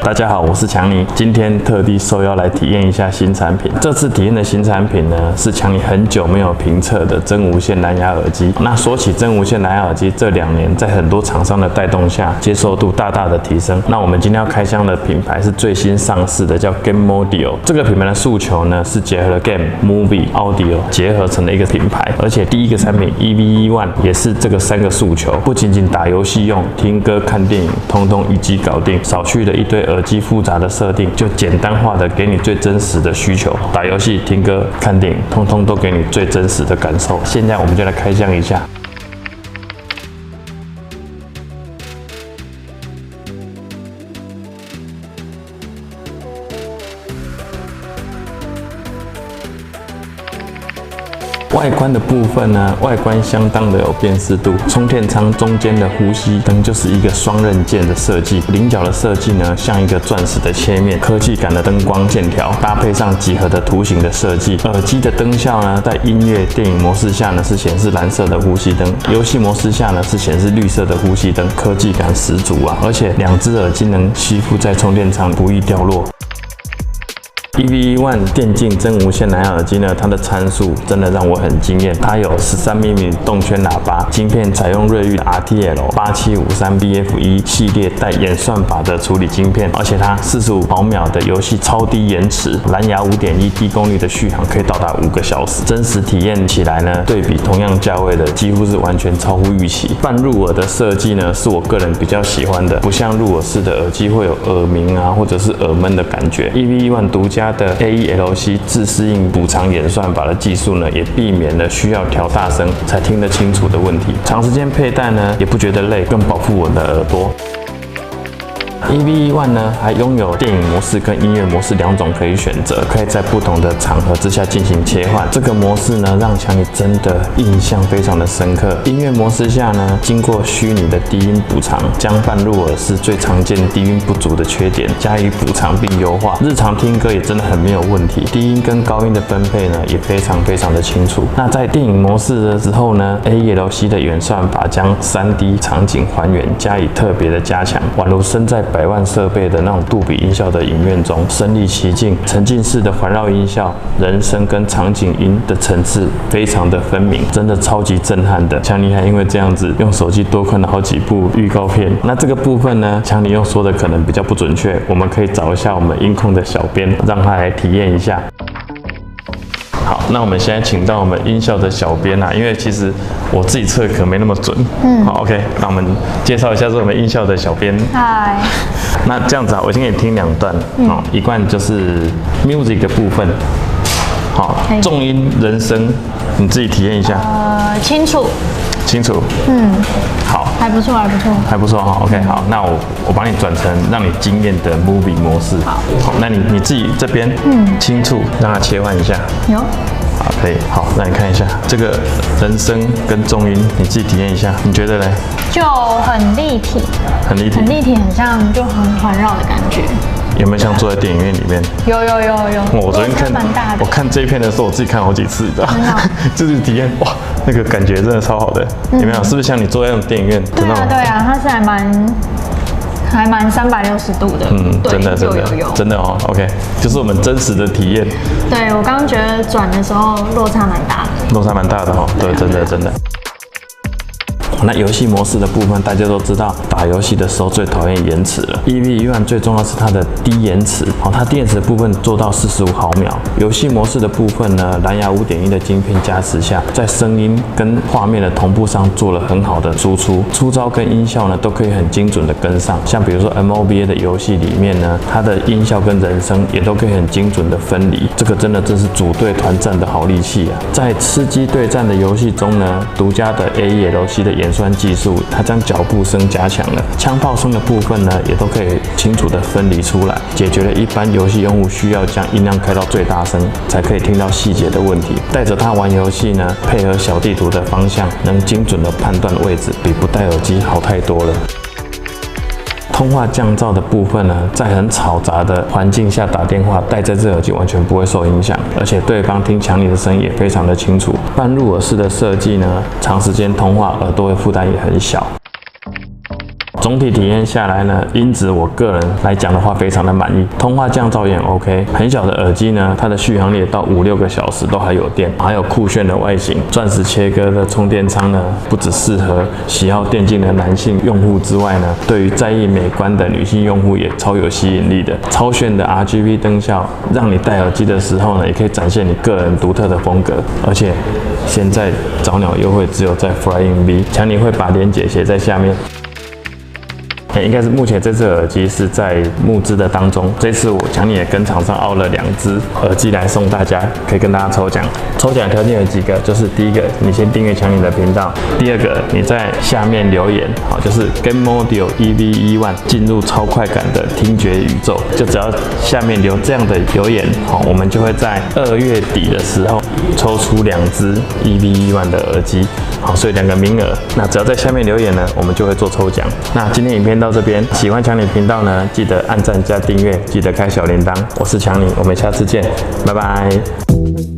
大家好，我是强尼，今天特地受邀来体验一下新产品。这次体验的新产品呢，是强尼很久没有评测的真无线蓝牙耳机。那说起真无线蓝牙耳机，这2年在很多厂商的带动下，接受度大大的提升。那我们今天要开箱的品牌是最新上市的，叫 Gameaudio。这个品牌的诉求呢，是结合了 Game、Movie、Audio 结合成的一个品牌，而且第一个产品 EVE1 也是这个3个诉求，不仅仅打游戏用，听歌、看电影，通通一机搞定，少去了一堆耳机复杂的设定，就简单化的给你最真实的需求，打游戏、听歌、看电影，通通都给你最真实的感受。现在我们就来开箱一下。外观的部分呢，外观相当的有辨识度。充电仓中间的呼吸灯就是一个双刃剑的设计，菱角的设计呢像一个钻石的切面，科技感的灯光线条搭配上几何的图形的设计。耳机的灯效呢，在音乐、电影模式下呢是显示蓝色的呼吸灯，游戏模式下呢是显示绿色的呼吸灯，科技感十足啊！而且2只耳机能吸附在充电仓，不易掉落。EVE1 电竞真无线蓝牙耳机呢，它的参数真的让我很惊艳。它有13mm动圈喇叭，晶片采用瑞昱 RTL8753BF1 系列带演算法的处理晶片，而且它45毫秒的游戏超低延迟，蓝牙5.1低功率的续航可以到达5个小时。真实体验起来呢，对比同样价位的，几乎是完全超乎预期。半入耳的设计呢，是我个人比较喜欢的，不像入耳式的耳机会有耳鸣啊，或者是耳闷的感觉。EVE1 独家的 AELC 自适应补偿演算法的技术呢，也避免了需要调大声才听得清楚的问题。长时间佩戴呢，也不觉得累，更保护我的耳朵。EVE1 呢，还拥有电影模式跟音乐模式2种可以选择，可以在不同的场合之下进行切换。这个模式呢，让强尼真的印象非常的深刻。音乐模式下呢，经过虚拟的低音补偿，将半入耳式最常见低音不足的缺点加以补偿并优化，日常听歌也真的很没有问题。低音跟高音的分配呢，也非常的清楚。那在电影模式的时候呢 ，AELC 的演算法将3D 场景还原加以特别的加强，宛如身在100万设备的那种杜比音效的影院中，身临其境，沉浸式的环绕音效、人声跟场景音的层次非常的分明，真的超级震撼的。强尼还因为这样子用手机多看了好几部预告片。那这个部分呢，强尼用说的可能比较不准确，我们可以找一下我们音控的小编，让他来体验一下。好，那我们现在请到我们音效的小编啊，因为其实我自己测可没那么准。好 ，OK， 那我们介绍一下是我们音效的小编。嗨。那这样子啊，我先给你听2段。一段就是 music 的部分。好，重音、人声，你自己体验一下。清楚。清楚。好。还不错，还不错。还不错哈 ，OK， 好，那我帮你转成让你惊艳的 movie 模式。好，那你自己这边轻触，让它切换一下。有。好，可以。好，那你看一下这个人声跟重音，你自己体验一下，你觉得嘞？就很立体。很立体。很立体，很像就很环绕的感觉。有没有像坐在电影院里面？有。我昨天看，我看这一片的时候，我自己看好几次，你知道吗？就是体验哇，那个感觉真的超好的。有没有？是不是像你坐在那种电影院？对啊，它是还蛮360度的。真的哦 ，OK， 就是我们真实的体验。对，我刚刚觉得转的时候落差蛮大的。落差蛮大的哦，对，真的。那游戏模式的部分，大家都知道，打游戏的时候最讨厌延迟了。EVE1 最重要是它的低延迟，它低延迟的部分做到45毫秒。游戏模式的部分呢，蓝牙5.1的晶片加持下，在声音跟画面的同步上做了很好的输出，出招跟音效呢都可以很精准的跟上。像比如说 MOBA 的游戏里面呢，它的音效跟人声也都可以很精准的分离，这个真是组队团战的好利器啊！在吃鸡对战的游戏中呢，独家的 AELC 的演算技术，它将脚步声加强了，枪炮声的部分呢，也都可以清楚的分离出来，解决了一般游戏用户需要将音量开到最大声才可以听到细节的问题。带着它玩游戏呢，配合小地图的方向，能精准的判断位置，比不戴耳机好太多了。通话降噪的部分呢，在很嘈杂的环境下打电话，戴这只耳机完全不会受影响，而且对方听强尼的声音也非常的清楚。半入耳式的设计呢，长时间通话耳朵的负担也很小。总体体验下来呢，音质我个人来讲的话，非常的满意，通话降噪也很 OK。很小的耳机呢，它的续航力到5-6个小时都还有电，还有酷炫的外形，钻石切割的充电仓呢，不只适合喜好电竞的男性用户之外呢，对于在意美观的女性用户也超有吸引力的。超炫的 RGB 灯效，让你戴耳机的时候呢，也可以展现你个人独特的风格。而且现在早鸟优惠只有在 Flying V， 强尼会把链接写在下面。应该是目前这只耳机是在募资的当中，这次我强尼也跟厂商凹了2只耳机来送大家，可以跟大家抽奖。抽奖条件有几个，就是第一个，你先订阅强尼的频道；第二个，你在下面留言，好，就是 Game Module EV-E1进入超快感的听觉宇宙，就只要下面留这样的留言，好，我们就会在2月底的时候抽出2只 EV-E1的耳机，好，所以2个名额，那只要在下面留言呢，我们就会做抽奖。那今天影片到这边，喜欢强尼频道呢，记得按赞加订阅，记得开小铃铛。我是强尼，我们下次见，拜拜。